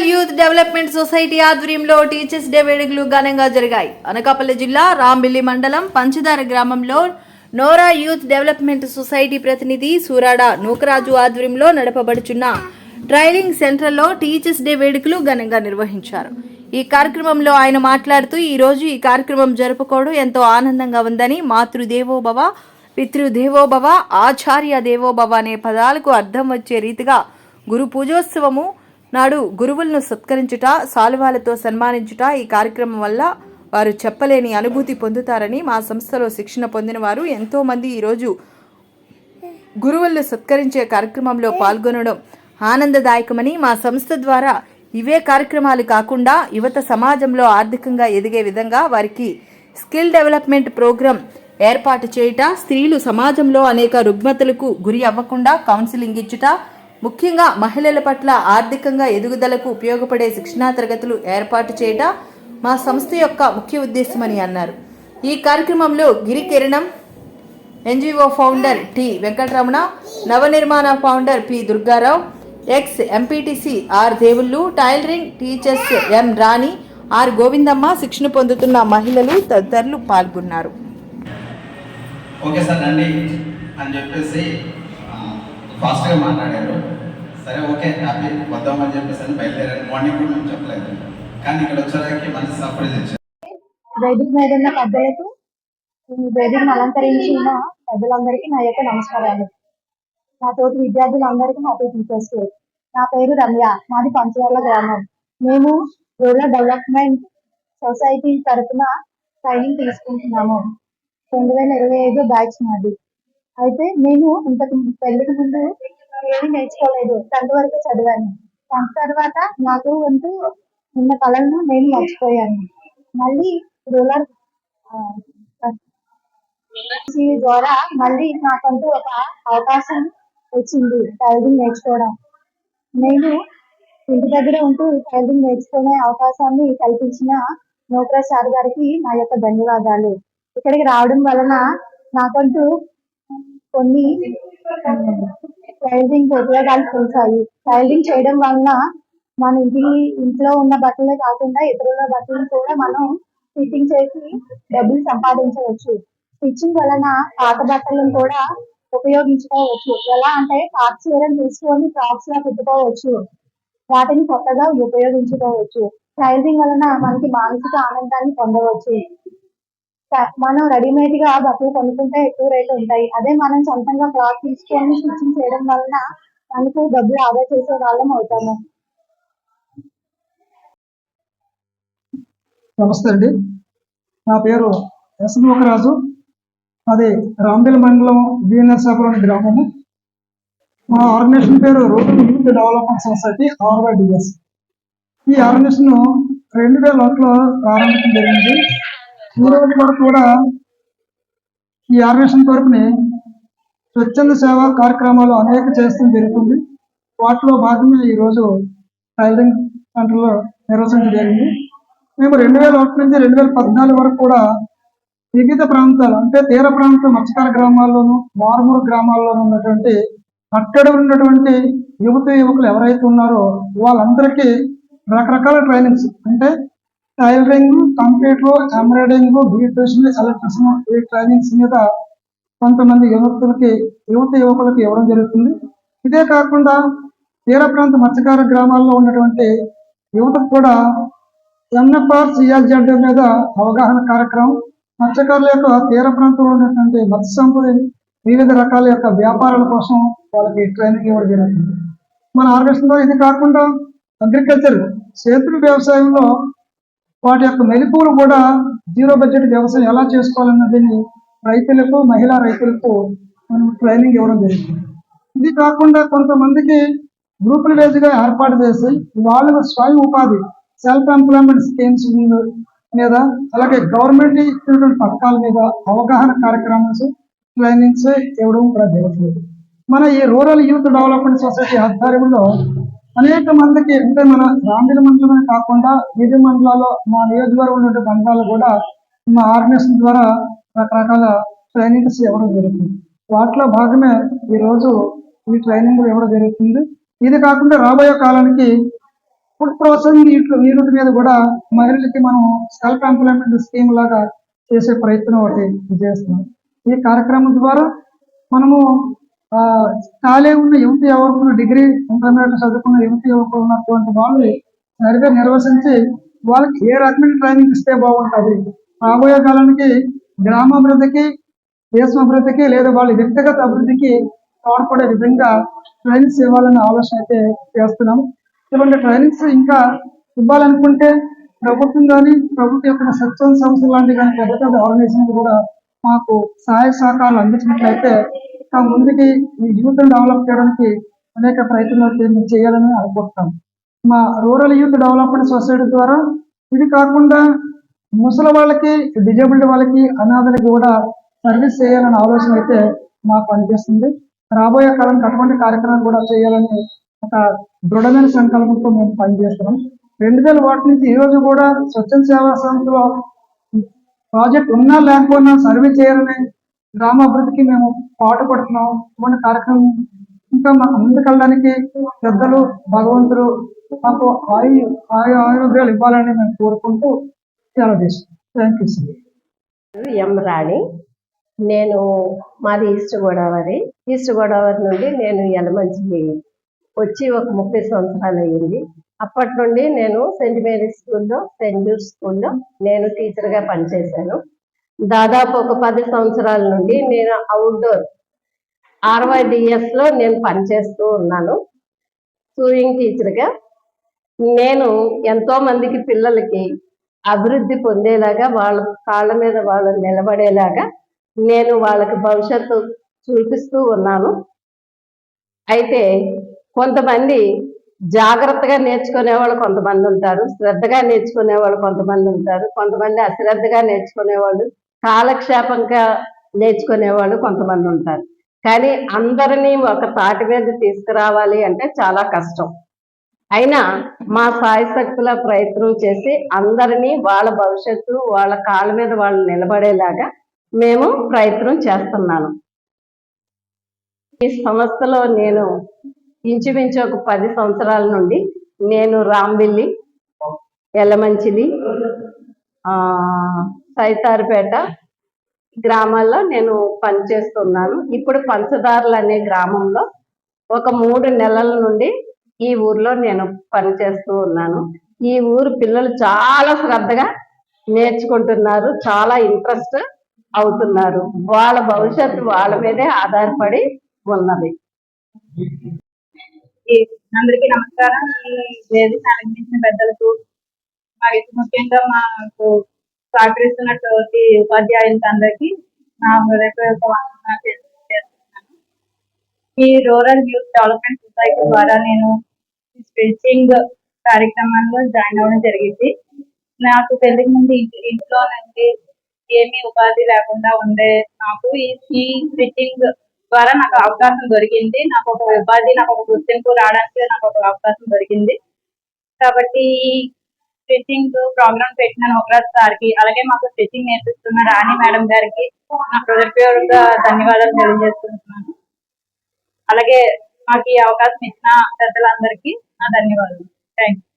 Rural youth development society ఆధ్వర్యంలో teachers day వేడుకలు ఘనంగా జరిగాయి. అనకాపల్లి జిల్లా రాంబిల్లి మండలం పంచదార గ్రామంలో నోరా యూత్ డెవలప్మెంట్ సొసైటీ ప్రతినిధి సూరాడ నూకరాజు ఆధ్వర్యంలో నడపబడుచున్న ట్రైనింగ్ సెంటర్లో టీచర్స్ డే వేడుకలు ఘనంగా నిర్వహించారు. ఈ కార్యక్రమంలో ఆయన మాట్లాడుతూ ఈ రోజు ఈ కార్యక్రమం జరుపుకోవడం ఎంతో ఆనందంగా ఉందని, మాతృదేవోభవ, పితృదేవోభవ, ఆచార్య దేవోభవ అనే పదాలకు అర్థం వచ్చే రీతిగా గురు పూజోత్సవము నాడు గురువులను సత్కరించుట, సాలువాలతో సన్మానించుట ఈ కార్యక్రమం వల్ల వారు చెప్పలేని అనుభూతి పొందుతారని, మా సంస్థలో శిక్షణ పొందిన వారు ఎంతో మంది ఈరోజు గురువులను సత్కరించే కార్యక్రమంలో పాల్గొనడం ఆనందదాయకమని, మా సంస్థ ద్వారా ఇవే కార్యక్రమాలు కాకుండా యువత సమాజంలో ఆర్థికంగా ఎదిగే విధంగా వారికి స్కిల్ డెవలప్మెంట్ ప్రోగ్రాం ఏర్పాటు చేయుట, స్త్రీలు సమాజంలో అనేక రుగ్మతలకు గురి అవ్వకుండా కౌన్సిలింగ్ ఇచ్చుట, ముఖ్యంగా మహిళల పట్ల ఆర్థికంగా ఎదుగుదలకు ఉపయోగపడే శిక్షణా తరగతులు ఏర్పాటు చేయట మా సంస్థ యొక్క ముఖ్య ఉద్దేశమని అన్నారు. ఈ కార్యక్రమంలో Girikiranam NGO founder T Venkataramana, Navanirmana founder P Durgarao, ex MPTC R Devullu, tailoring teachers M Rani, R Govindamma, శిక్షణ పొందుతున్న మహిళలు తదితరులు పాల్గొన్నారు. ఓకే సార్ రండి అని చెప్పేసి ఫాస్ట్గా మాట్లాడారు. సరే ఓకే హ్యాపీ వద్దామని చెప్పేసి బయలుదేరారు. మార్నింగ్ కూడా మేము చెప్పలేదు, కానీ ఇక్కడ వచ్చేదానికి మంచి సర్ప్రైజ్ ఇచ్చారు. వేదిక మీద ఉన్న పెద్దలకు, వేదికను అలంకరించిన పెద్దలందరికీ నా యొక్క నమస్కారాలు. నా తోటి విద్యార్థులందరికీ హ్యాపీ టీచర్స్ డే. నా పేరు రమ్య, మాది పంచదార్ల గ్రామం. మేము రూరల్ డెవలప్మెంట్ సొసైటీ తరఫున ట్రైనింగ్ తీసుకుంటున్నాము. 2025 బ్యాచ్ మాది. అయితే నేను ఇంతకు పెళ్లికి ముందు ఏమీ నేర్చుకోలేదు, 10th వరకే చదివాను. 10th తర్వాత నాకు వంతు ఉన్న కళలను నేను మర్చిపోయాను. మళ్ళీ రూరల్ ద్వారా మళ్ళీ నాకంటూ ఒక అవకాశం వచ్చింది టైలరింగ్ నేర్చుకోవడం. నేను ఇంటి దగ్గర ఉంటూ టైలరింగ్ నేర్చుకునే అవకాశాన్ని కల్పించిన నూకరాజ్ సార్ గారికి నా యొక్క ధన్యవాదాలు. ఇక్కడికి రావడం వలన నాకంటూ కొన్ని టైలరింగ్ ఉపయోగాలు తెలిసాయి. టైలరింగ్ చేయడం వలన మన ఇంట్లో ఉన్న బట్టలే కాకుండా ఇతరుల బట్టలను కూడా మనం స్టిచ్చింగ్ చేసి డబ్బులు సంపాదించవచ్చు. స్టిచ్చింగ్ వలన పాత బట్టలను కూడా ఉపయోగించుకోవచ్చు. ఎలా అంటే పాత చీరను తీసుకొని ఫ్రాక్స్ లా కుట్టుకోవచ్చు, వాటిని కొత్తగా ఉపయోగించుకోవచ్చు. టైలరింగ్ వలన మనకి మానసిక ఆనందాన్ని పొందవచ్చు. మనం రెడీమేడ్ గా బట్టలు కొనుక్కుంటే ఎక్కువ రేటు ఉంటాయి. అదే మనం సొంతంగా క్లాత్ తీసుకొని స్టిచ్చింగ్ చేయడం వలన మనకు డబ్బులు ఆదా చేసే వాళ్ళం అవుతాము. నమస్తే అండి, నా పేరు ఎస్ నూకరాజు. అది రాంబిల్ మండలం బిఎన్ఎస్ఆర్లోని గ్రామము. మా ఆర్గనైజేషన్ పేరు rural youth development society RYDS. ఈ ఆర్గనైజేషన్ 2001లో ప్రారంభించడం జరిగింది. ఈ రోజు వరకు కూడా ఈ ఆర్గనైజేషన్ తరపుని స్వచ్ఛంద సేవా కార్యక్రమాలు అనేక చేస్తూ జరుగుతుంది. వాటిలో భాగంగా ఈరోజు టైలరింగ్ సెంటర్లో నిర్వహించడం జరిగింది. మేము 2001 నుంచి 2014 వరకు కూడా వివిధ ప్రాంతాలు, అంటే తీర ప్రాంత మత్స్యకార గ్రామాల్లోనూ మారుమూల గ్రామాల్లోనూ ఉన్నటువంటి అక్కడ ఉన్నటువంటి యువకులు ఎవరైతే ఉన్నారో వాళ్ళందరికీ రకరకాల ట్రైనింగ్స్, అంటే tailoring, computer, embroidering, beautician, electrician, ఈ ట్రైనింగ్స్ మీద కొంతమంది యువకులకి ఇవ్వడం జరుగుతుంది. ఇదే కాకుండా తీర ప్రాంత మత్స్యకార గ్రామాల్లో ఉన్నటువంటి యువతకు కూడా NFR CLZ మీద అవగాహన కార్యక్రమం, మత్స్యకారుల యొక్క తీర ప్రాంతంలో ఉన్నటువంటి మత్స్య సంపద వివిధ రకాల యొక్క వ్యాపారాల కోసం వాళ్ళకి ట్రైనింగ్ ఇవ్వడం జరుగుతుంది మన ఆర్గనైజేషన్లో. ఇది కాకుండా అగ్రికల్చర్, సేంద్రియ వ్యవసాయంలో వాటి యొక్క మెలకువలు కూడా, జీరో బడ్జెట్ వ్యవసాయం ఎలా చేసుకోవాలన్నది రైతులకు, మహిళా రైతులకు మనం ట్రైనింగ్ ఇవ్వడం జరుగుతుంది. ఇది కాకుండా కొంతమందికి గ్రూపుల వేజ్గా ఏర్పాటు చేసి వాళ్ళ స్వయం ఉపాధి, సెల్ఫ్ ఎంప్లాయ్మెంట్ స్కీమ్స్ మీద, అలాగే గవర్నమెంట్ ఇచ్చినటువంటి పథకాల మీద అవగాహన కార్యక్రమాలు, ట్రైనింగ్స్ ఇవ్వడం కూడా జరుగుతుంది. మన ఈ రూరల్ యూత్ డెవలప్మెంట్ సొసైటీ ఆధ్వర్యంలో అనేక మందికి, అంటే మన రాంబిల్ మండలమే కాకుండా వివిధ మండలాల్లో, మా నియోజకవర్గంలో ఉండే మండలాలు కూడా మా ఆర్గనైజేషన్ ద్వారా రకరకాల ట్రైనింగ్స్ ఇవ్వడం జరుగుతుంది. వాటిలో భాగమే ఈరోజు ఈ ట్రైనింగ్ ఇవ్వడం జరుగుతుంది. ఇది కాకుండా రాబోయే కాలానికి ఫుడ్ ప్రాసెసింగ్ యూనిట్ మీద కూడా మహిళలకి మనం సెల్ఫ్ ఎంప్లాయ్మెంట్ స్కీమ్ లాగా చేసే ప్రయత్నం ఒకటి చేస్తున్నాం. ఈ కార్యక్రమం ద్వారా మనము ఖాళీ ఉన్న యువతి యువకులు, డిగ్రీ ఇంటర్మీడియట్ చదువుకున్న యువతి యువకులు ఉన్నటువంటి వాళ్ళు సరిగ్గా నిర్వహించి వాళ్ళకి ఏ రకమైన ట్రైనింగ్ ఇస్తే బాగుంటుంది, రాబోయే కాలానికి గ్రామాభివృద్ధికి, దేశం అభివృద్ధికి లేదా వాళ్ళ వ్యక్తిగత అభివృద్ధికి తోడ్పడే విధంగా ట్రైనింగ్స్ ఇవ్వాలనే ఆలోచన అయితే చేస్తున్నాం. ఇటువంటి ట్రైనింగ్స్ ఇంకా ఇవ్వాలనుకుంటే ప్రభుత్వం కానీ, ప్రభుత్వం యొక్క స్వచ్ఛంద సంస్థలు లాంటి కానీ పెద్ద పెద్ద ఆర్గనైజేషన్ కూడా మాకు సహాయ సహకారాలు అందించినట్లయితే ముందుకి ఈ యూత్ డెవలప్ చేయడానికి అనేక ప్రయత్నాలు చేయాలని అనుకుంటున్నాం. మా రూరల్ యూత్ డెవలప్మెంట్ సొసైటీ ద్వారా ఇది కాకుండా ముసలి వాళ్ళకి, డిజేబుల్డ్ వాళ్ళకి, అనాథలకి కూడా సర్వీస్ చేయాలనే ఆలోచన అయితే మాకు అనిపిస్తుంది. రాబోయే కాలానికి అటువంటి కార్యక్రమం కూడా చేయాలని ఒక దృఢమైన సంకల్పంతో మేము పనిచేస్తున్నాం. 2001 నుంచి ఈ రోజు కూడా స్వచ్ఛంద సేవా సంస్థలో ప్రాజెక్ట్ ఉన్నా లేకపోయినా సర్వే చేయాలని గ్రామాభివృద్ధికి మేము పాటుపడుతున్నాం. ఇటువంటి కార్యక్రమం ఇంకా మాకు ముందుకెళ్ళడానికి పెద్దలు, భగవంతుడు మాకు ఆరోగ్యాలు ఇవ్వాలని మేము కోరుకుంటూ చాలా చేస్తాం. Thank you sir. M Rani. నేను మాది ఈస్ట్ గోదావరి నుండి నేను యలమంచిలి వచ్చి ఒక 30 సంవత్సరాలు అయ్యింది. అప్పటి నుండి నేను సెయింట్ మేరీస్ స్కూల్లో, సెయింట్ జూడ్ స్కూల్లో నేను టీచర్గా పనిచేశాను. దాదాపు ఒక 10 సంవత్సరాల నుండి నేను అవుట్డోర్ RYDSలో నేను పనిచేస్తూ ఉన్నాను సూయింగ్ టీచర్గా. నేను ఎంతో మందికి పిల్లలకి అభివృద్ధి పొందేలాగా, వాళ్ళ కాళ్ళ మీద వాళ్ళు నిలబడేలాగా నేను వాళ్ళకి భవిష్యత్తు చూపిస్తూ ఉన్నాను. అయితే కొంతమంది జాగ్రత్తగా నేర్చుకునే వాళ్ళు కొంతమంది ఉంటారు, శ్రద్ధగా నేర్చుకునే వాళ్ళు కొంతమంది ఉంటారు, కొంతమంది అశ్రద్ధగా నేర్చుకునే వాళ్ళు, కాలక్షేపంగా నేర్చుకునే వాళ్ళు కొంతమంది ఉంటారు. కానీ అందరినీ ఒక తాటి మీద తీసుకురావాలి అంటే చాలా కష్టం. అయినా మా సాయశక్తుల ప్రయత్నం చేసి అందరినీ వాళ్ళ భవిష్యత్తు, వాళ్ళ కాళ్ళ మీద వాళ్ళు నిలబడేలాగా మేము ప్రయత్నం చేస్తున్నాను. ఈ సంస్థలో నేను ఇంచుమించు ఒక 10 సంవత్సరాల నుండి నేను రాంబిల్లి, యలమంచిలి, సైతారుపేట గ్రామాల్లో నేను పనిచేస్తున్నాను. ఇప్పుడు పంచదారులు అనే గ్రామంలో ఒక 3 నెలల నుండి ఈ ఊర్లో నేను పనిచేస్తూ ఉన్నాను. ఈ ఊరు పిల్లలు చాలా శ్రద్ధగా నేర్చుకుంటున్నారు, చాలా ఇంట్రెస్ట్ అవుతున్నారు. వాళ్ళ భవిష్యత్తు వాళ్ళ మీదే ఆధారపడి ఉన్నది. అందరికీ నమస్కారం. ఈ వేదిక అలంకరించిన పెద్దలకు, మరి ముఖ్యంగా మాకు సహకరిస్తున్నటువంటి ఉపాధ్యాయులకు అందరికీ నా హృదయపూర్వక వందనాలు చేస్తున్నాను. ఈ రూరల్ యూత్ డెవలప్మెంట్ సొసైటీ ద్వారా నేను స్టిచ్చింగ్ కార్యక్రమంలో జాయిన్ అవ్వడం జరిగింది. నాకు పెళ్లికి ముందు ఇంట్లో నుండి ఏమీ ఉపాధి లేకుండా ఉండే నాకు ఈ స్టిచ్చింగ్ ద్వారా నాకు అవకాశం దొరికింది. నాకు ఒక ఉపాధి, నాకు ఒక గుర్తింపు రావడానికి నాకు ఒక అవకాశం దొరికింది. కాబట్టి ఈ స్టిచ్చింగ్ ప్రోగ్రామ్ పెట్టిన నోకరాజ్ సార్కి, అలాగే మాకు స్టిచ్చింగ్ నేర్పిస్తున్న రాణి మేడం గారికి నా హృదయపూర్వక ధన్యవాదాలు తెలియజేస్తున్నాను. అలాగే మాకు ఈ అవకాశం ఇచ్చిన పెద్దలందరికీ నా ధన్యవాదాలు. Thank you.